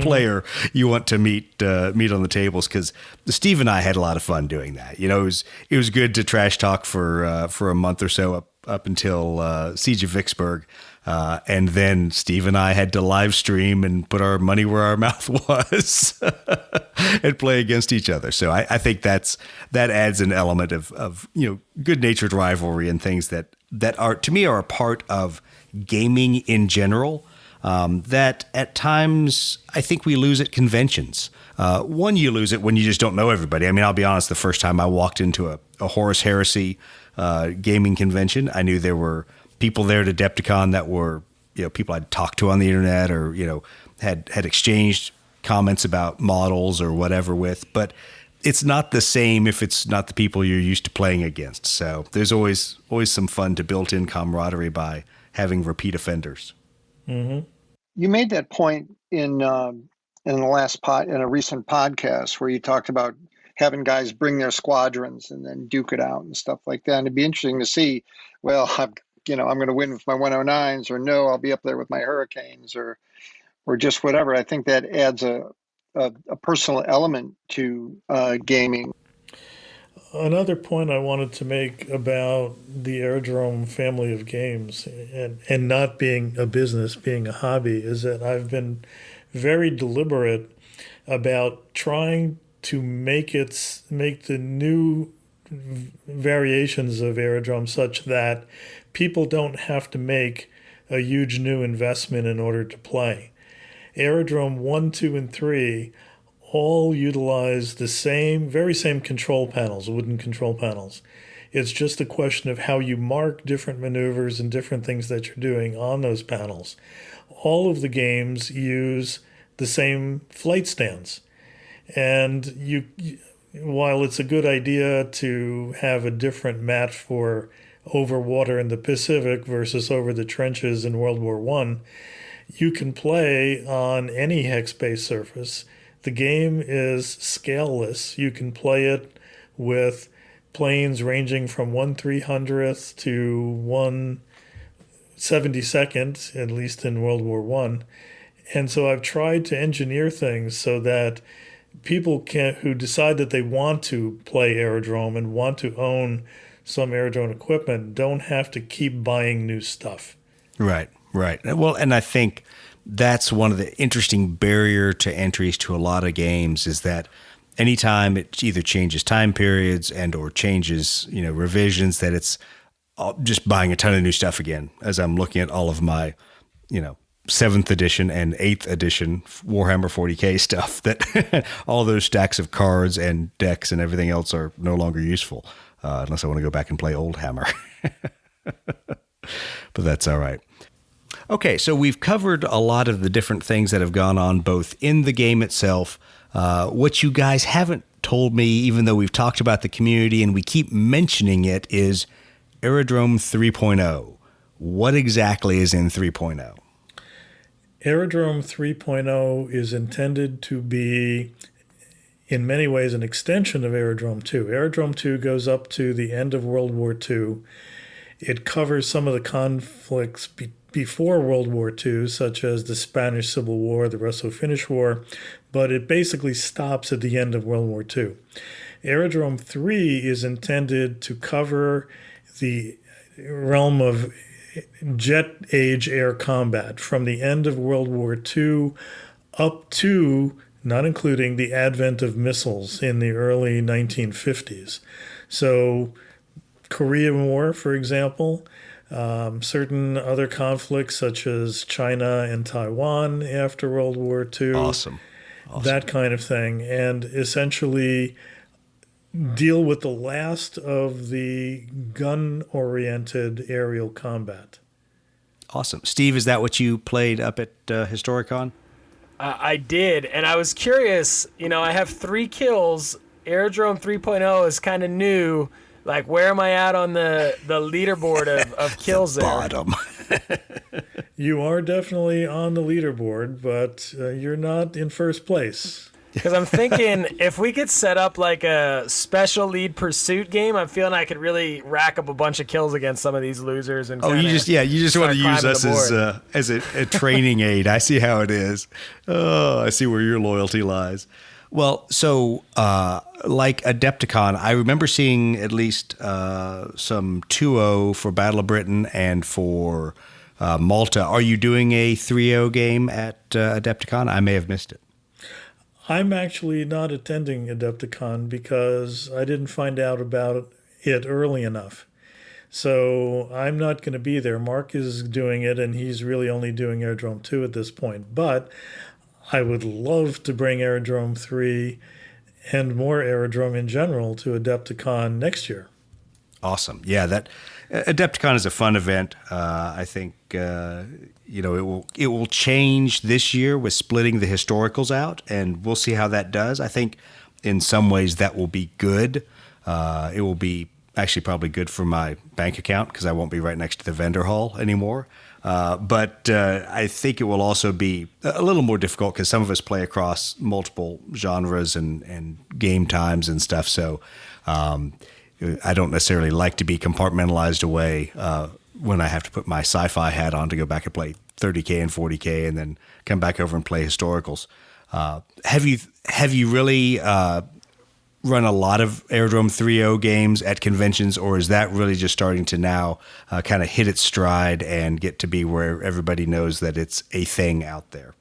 player you want to meet on the tables. Because Steve and I had a lot of fun doing that. It was good to trash talk for a month or so up until Siege of Vicksburg. And then Steve and I had to live stream and put our money where our mouth was and play against each other. So I think that adds an element of good-natured rivalry and things that are, to me, are a part of gaming in general, that at times I think we lose at conventions. One, you lose it when you just don't know everybody. I mean, I'll be honest, the first time I walked into a Horus Heresy gaming convention, I knew there were people there to Adepticon that were, people I'd talked to on the internet or, had exchanged comments about models or whatever with, but it's not the same if it's not the people you're used to playing against. So there's always some fun to built in camaraderie by having repeat offenders. Mm-hmm. You made that point in a recent podcast where you talked about having guys bring their squadrons and then duke it out and stuff like that. And it'd be interesting to see, well, I'm going to win with my 109s, or no, I'll be up there with my Hurricanes, or just whatever. I think that adds a personal element to gaming. Another point I wanted to make about the Aerodrome family of games and not being a business, being a hobby, is that I've been very deliberate about trying to make the new variations of Aerodrome such that people don't have to make a huge new investment in order to play. Aerodrome 1, 2, and 3 all utilize the very same control panels, wooden control panels. It's just a question of how you mark different maneuvers and different things that you're doing on those panels. All of the games use the same flight stands. And while it's a good idea to have a different mat for over water in the Pacific versus over the trenches in World War I, you can play on any hex-based surface. The game is scaleless. You can play it with planes ranging from 1/300th to 1/72nd, at least in World War I. And so I've tried to engineer things so that people who decide that they want to play Aerodrome and want to own some Aerodrome equipment don't have to keep buying new stuff. Right. Well, and I think that's one of the interesting barrier to entries to a lot of games is that anytime it either changes time periods and or changes, revisions, that it's just buying a ton of new stuff again as I'm looking at all of my, 7th edition and 8th edition Warhammer 40K stuff that all those stacks of cards and decks and everything else are no longer useful unless I want to go back and play Old Hammer. But that's all right. Okay, so we've covered a lot of the different things that have gone on both in the game itself. What you guys haven't told me, even though we've talked about the community and we keep mentioning it, is Aerodrome 3.0. What exactly is in 3.0? Aerodrome 3.0 is intended to be, in many ways, an extension of Aerodrome 2. Aerodrome 2 goes up to the end of World War II. It covers some of the conflicts before World War II, such as the Spanish Civil War, the Russo-Finnish War, but it basically stops at the end of World War II. Aerodrome 3 is intended to cover the realm of jet age air combat from the end of World War II up to, not including, the advent of missiles in the early 1950s. So Korean War, for example, certain other conflicts such as China and Taiwan after World War II. Awesome. That kind of thing. And essentially deal with the last of the gun-oriented aerial combat. Awesome. Steve, is that what you played up at Historicon? I did, and I was curious. I have 3 kills. Aerodrome 3.0 is kind of new. Like, where am I at on the leaderboard of kills there? Bottom. You are definitely on the leaderboard, but you're not in first place. Because I'm thinking if we could set up like a special lead pursuit game, I'm feeling I could really rack up a bunch of kills against some of these losers. And you just want to use us as a training aid. I see how it is. Oh, I see where your loyalty lies. Well, so like Adepticon, I remember seeing at least some 2.0 for Battle of Britain and for Malta. Are you doing a 3.0 game at Adepticon? I may have missed it. I'm actually not attending Adepticon because I didn't find out about it early enough. So I'm not going to be there. Mark is doing it, and he's really only doing Aerodrome 2 at this point. But I would love to bring Aerodrome 3 and more Aerodrome in general to Adepticon next year. Awesome. Yeah, that Adepticon is a fun event. I think it will change this year with splitting the historicals out, and we'll see how that does. I think in some ways that will be good. It will be actually probably good for my bank account because I won't be right next to the vendor hall anymore. But I think it will also be a little more difficult because some of us play across multiple genres and game times and stuff. So I don't necessarily like to be compartmentalized away when I have to put my sci-fi hat on to go back and play 30K and 40K and then come back over and play historicals. Have you really run a lot of Aerodrome 3.0 games at conventions, or is that really just starting to now kind of hit its stride and get to be where everybody knows that it's a thing out there?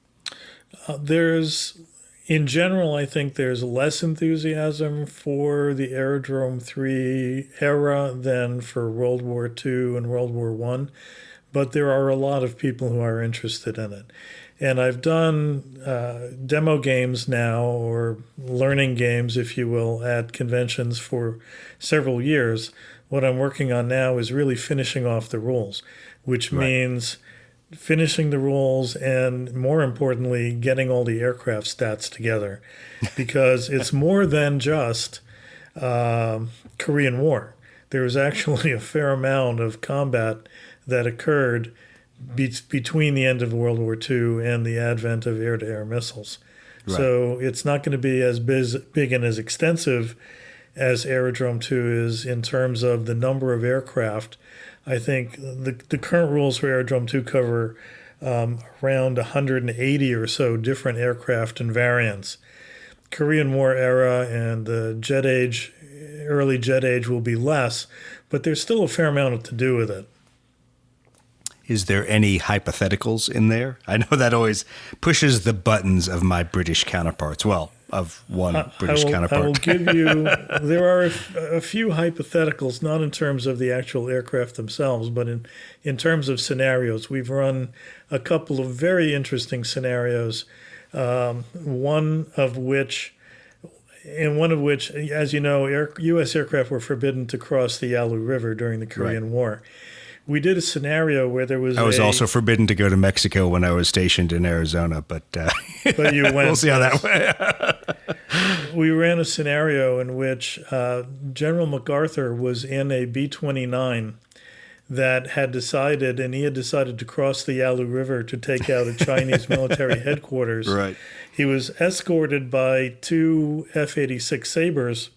In general, I think there's less enthusiasm for the Aerodrome 3 era than for World War II and World War I, but there are a lot of people who are interested in it. And I've done demo games now, or learning games, if you will, at conventions for several years. What I'm working on now is really finishing off the rules, which means finishing the rules and, more importantly, getting all the aircraft stats together, because it's more than just Korean War. There was actually a fair amount of combat that occurred between the end of World War II and the advent of air-to-air missiles. Right. So it's not going to be as big and as extensive as Aerodrome 2 is in terms of the number of aircraft. I think the current rules for Aerodrome 2 cover around 180 or so different aircraft and variants. Korean War era and the jet age, early jet age will be less, but there's still a fair amount to do with it. Is there any hypotheticals in there? I know that always pushes the buttons of my British counterparts. Well, of one British counterpart. I will give you, there are a few hypotheticals, not in terms of the actual aircraft themselves, but in terms of scenarios. We've run a couple of very interesting scenarios, one of which, as you know, U.S. aircraft were forbidden to cross the Yalu River during the Korean War. We did a scenario where there was I was also forbidden to go to Mexico when I was stationed in Arizona, but you went. We'll see how that went. We ran a scenario in which General MacArthur was in a B-29 that had decided to cross the Yalu River to take out a Chinese military headquarters. Right. He was escorted by two F-86 Sabres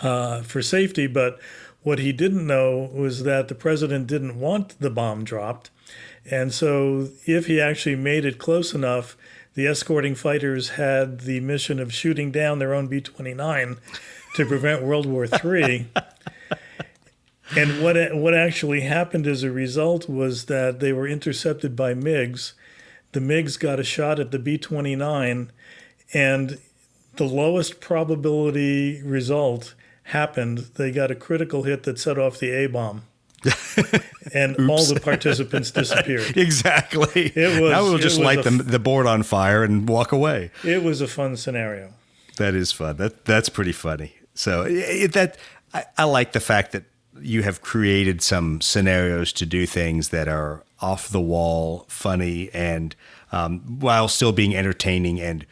for safety, but what he didn't know was that the president didn't want the bomb dropped. And so if he actually made it close enough, the escorting fighters had the mission of shooting down their own B-29 to prevent World War III. And what actually happened as a result was that they were intercepted by MiGs. The MiGs got a shot at the B-29, and the lowest probability result happened. They got a critical hit that set off the A-bomb. And all the participants disappeared. Exactly. Now we'll just light the board on fire and walk away. It was a fun scenario. That is fun. That's pretty funny. So I like the fact that you have created some scenarios to do things that are off the wall, funny, and while still being entertaining and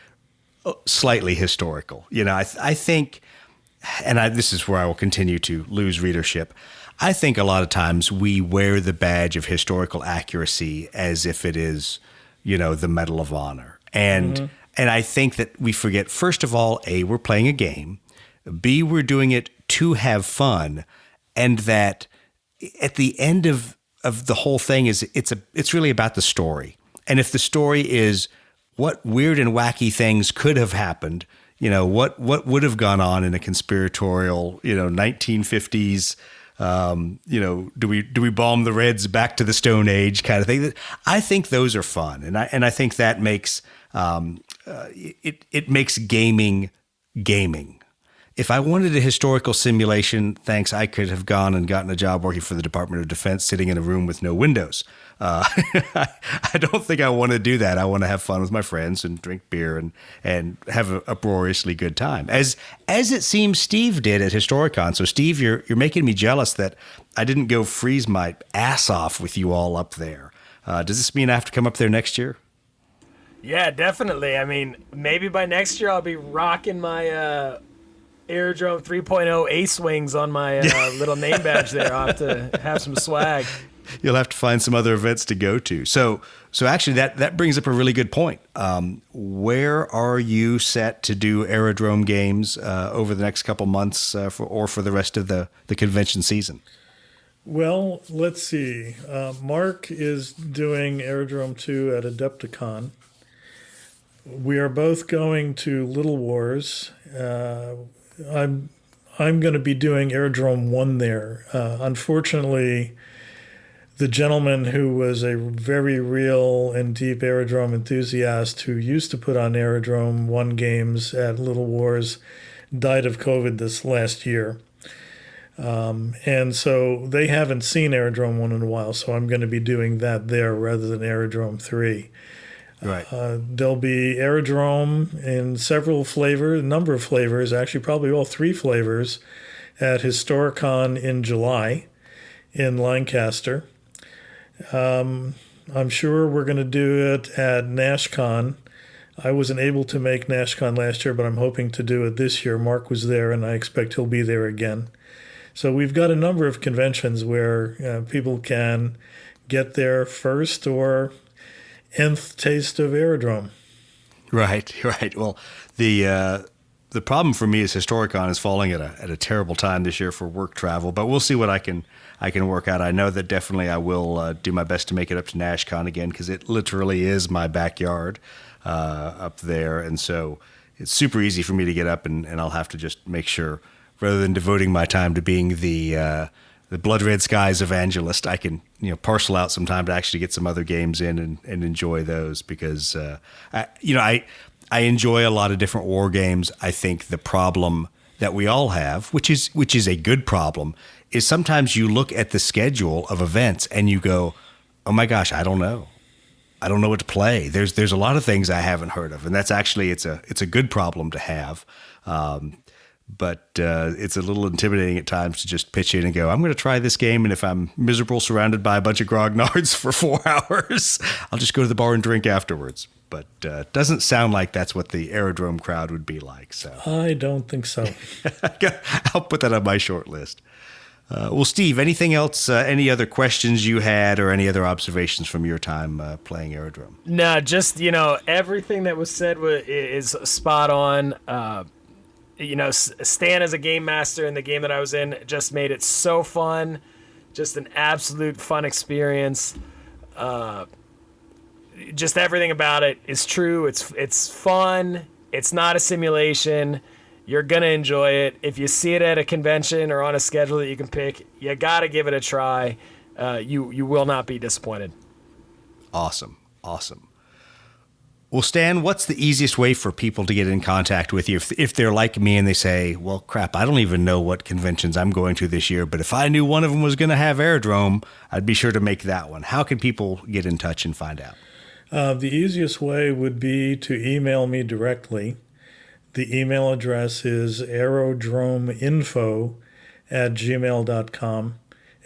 slightly historical. You know, I think, and this is where I will continue to lose readership. I think a lot of times we wear the badge of historical accuracy as if it is, you know, the Medal of Honor. And I think that we forget, first of all, A, we're playing a game. B, we're doing it to have fun. And that at the end of the whole thing is it's really about the story. And if the story is what weird and wacky things could have happened, you know, what would have gone on in a conspiratorial, you know, 1950s, you know, do we bomb the Reds back to the Stone Age kind of thing? I think those are fun, and I think that makes it makes gaming. If I wanted a historical simulation, thanks, I could have gone and gotten a job working for the Department of Defense, sitting in a room with no windows. I don't think I want to do that. I want to have fun with my friends and drink beer and have a uproariously good time, as it seems Steve did at Historicon. So, Steve, you're making me jealous that I didn't go freeze my ass off with you all up there. Does this mean I have to come up there next year? Yeah, definitely. I mean, maybe by next year I'll be rocking my Aerodrome 3.0 Ace wings on my little name badge there. I'll have to have some swag. You'll have to find some other events to go to. So actually that brings up a really good point. Where are you set to do Aerodrome games over the next couple months for the rest of the convention season? Well, let's see. Mark is doing Aerodrome 2 at Adepticon. We are both going to Little Wars. I'm going to be doing Aerodrome 1 there. Unfortunately, the gentleman who was a very real and deep Aerodrome enthusiast who used to put on Aerodrome 1 games at Little Wars died of COVID this last year. And so they haven't seen Aerodrome 1 in a while, so I'm going to be doing that there rather than Aerodrome 3. Right. There'll be Aerodrome in a number of flavors, actually probably all 3 flavors, at Historicon in July in Lancaster. I'm sure we're going to do it at NashCon. I wasn't able to make NashCon last year, but I'm hoping to do it this year. Mark was there, and I expect he'll be there again. So we've got a number of conventions where people can get their first or nth taste of Aerodrome. Right. Well, the problem for me is Historicon is falling at a terrible time this year for work travel, but we'll see what I can work out. I know that definitely I will do my best to make it up to NashCon again, because it literally is my backyard up there, and so it's super easy for me to get up, and I'll have to just make sure, rather than devoting my time to being the Blood Red Skies evangelist, I can parcel out some time to actually get some other games in and enjoy those, because I I enjoy a lot of different war games. I think the problem that we all have, which is a good problem, is sometimes you look at the schedule of events and you go, oh my gosh, I don't know. I don't know what to play. There's a lot of things I haven't heard of, and that's actually it's a good problem to have. But it's a little intimidating at times to just pitch in and go, I'm going to try this game, and if I'm miserable surrounded by a bunch of grognards for 4 hours, I'll just go to the bar and drink afterwards. But it doesn't sound like that's what the Aerodrome crowd would be like. So I don't think so. I'll put that on my short list. Well, Steve, anything else, any other questions you had or any other observations from your time playing Aerodrome? No, just, everything that was said is spot on. Stan as a game master in the game that I was in just made it so fun. Just an absolute fun experience. Just everything about it is true. It's fun. It's not a simulation. You're going to enjoy it. If you see it at a convention or on a schedule that you can pick, you got to give it a try. You will not be disappointed. Awesome. Well, Stan, what's the easiest way for people to get in contact with you if they're like me and they say, well, crap, I don't even know what conventions I'm going to this year, but if I knew one of them was going to have Aerodrome, I'd be sure to make that one. How can people get in touch and find out? The easiest way would be to email me directly. The email address is aerodromeinfo@gmail.com,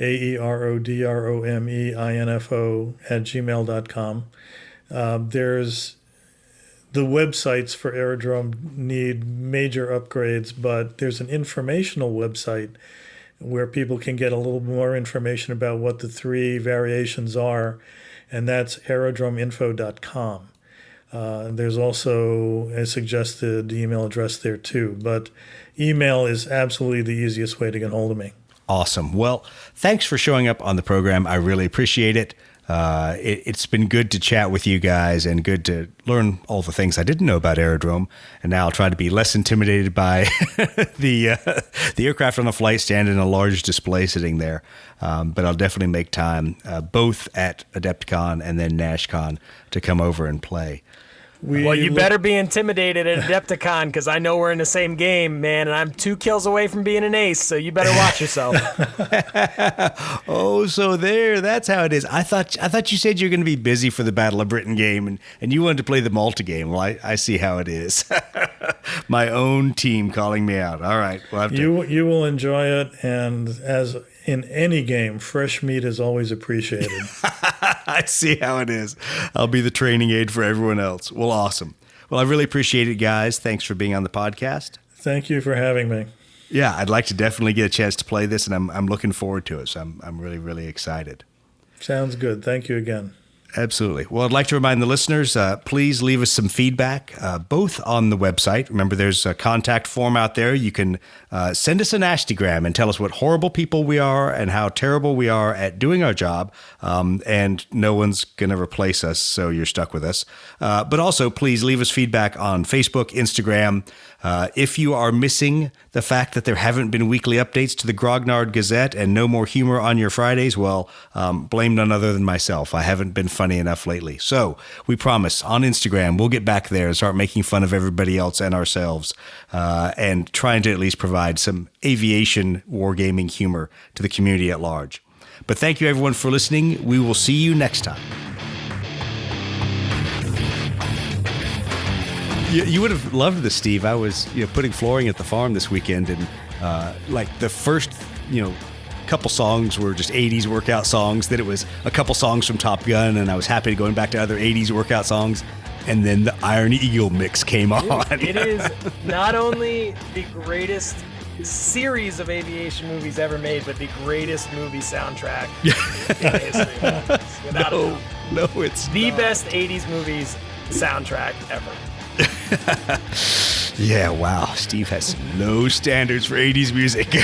aerodromeinfo@gmail.com. There's the websites for Aerodrome need major upgrades, but there's an informational website where people can get a little more information about what the 3 variations are, and that's aerodromeinfo.com. There's also a suggested email address there too, but email is absolutely the easiest way to get hold of me. Awesome. Well, thanks for showing up on the program. I really appreciate it. It's been good to chat with you guys and good to learn all the things I didn't know about Aerodrome. And now I'll try to be less intimidated by the aircraft on the flight stand and a large display sitting there. But I'll definitely make time both at AdeptCon and then NashCon to come over and play. You better be intimidated at Adepticon because I know we're in the same game, man, and I'm 2 kills away from being an ace, so you better watch yourself. Oh, so that's how it is. I thought you said you were going to be busy for the Battle of Britain game, and you wanted to play the Malta game. Well, I see how it is. My own team calling me out. All right. We'll have to... You will enjoy it, and as in any game, fresh meat is always appreciated. I see how it is. I'll be the training aid for everyone else. Well, awesome. Well, I really appreciate it, guys. Thanks for being on the podcast. Thank you for having me. Yeah, I'd like to definitely get a chance to play this, and I'm looking forward to it. So I'm really, really excited. Sounds good. Thank you again. Absolutely. Well, I'd like to remind the listeners, please leave us some feedback, both on the website. Remember, there's a contact form out there. You can send us a nastygram and tell us what horrible people we are and how terrible we are at doing our job. And no one's going to replace us, so you're stuck with us. But also, please leave us feedback on Facebook, Instagram. If you are missing the fact that there haven't been weekly updates to the Grognard Gazette and no more humor on your Fridays, well, blame none other than myself. I haven't been funny enough lately. So we promise on Instagram, we'll get back there and start making fun of everybody else and ourselves and trying to at least provide some aviation wargaming humor to the community at large. But thank you, everyone, for listening. We will see you next time. You would have loved this, Steve. I was putting flooring at the farm this weekend, and like the first couple songs were just 80s workout songs. Then it was a couple songs from Top Gun, and I was happy going back to other 80s workout songs. And then the Iron Eagle mix came on. It is not only the greatest series of aviation movies ever made, but the greatest movie soundtrack in history. Without a doubt. No, it's the not. best 80s movies soundtrack ever. Yeah, wow. Steve has some low standards for 80s music.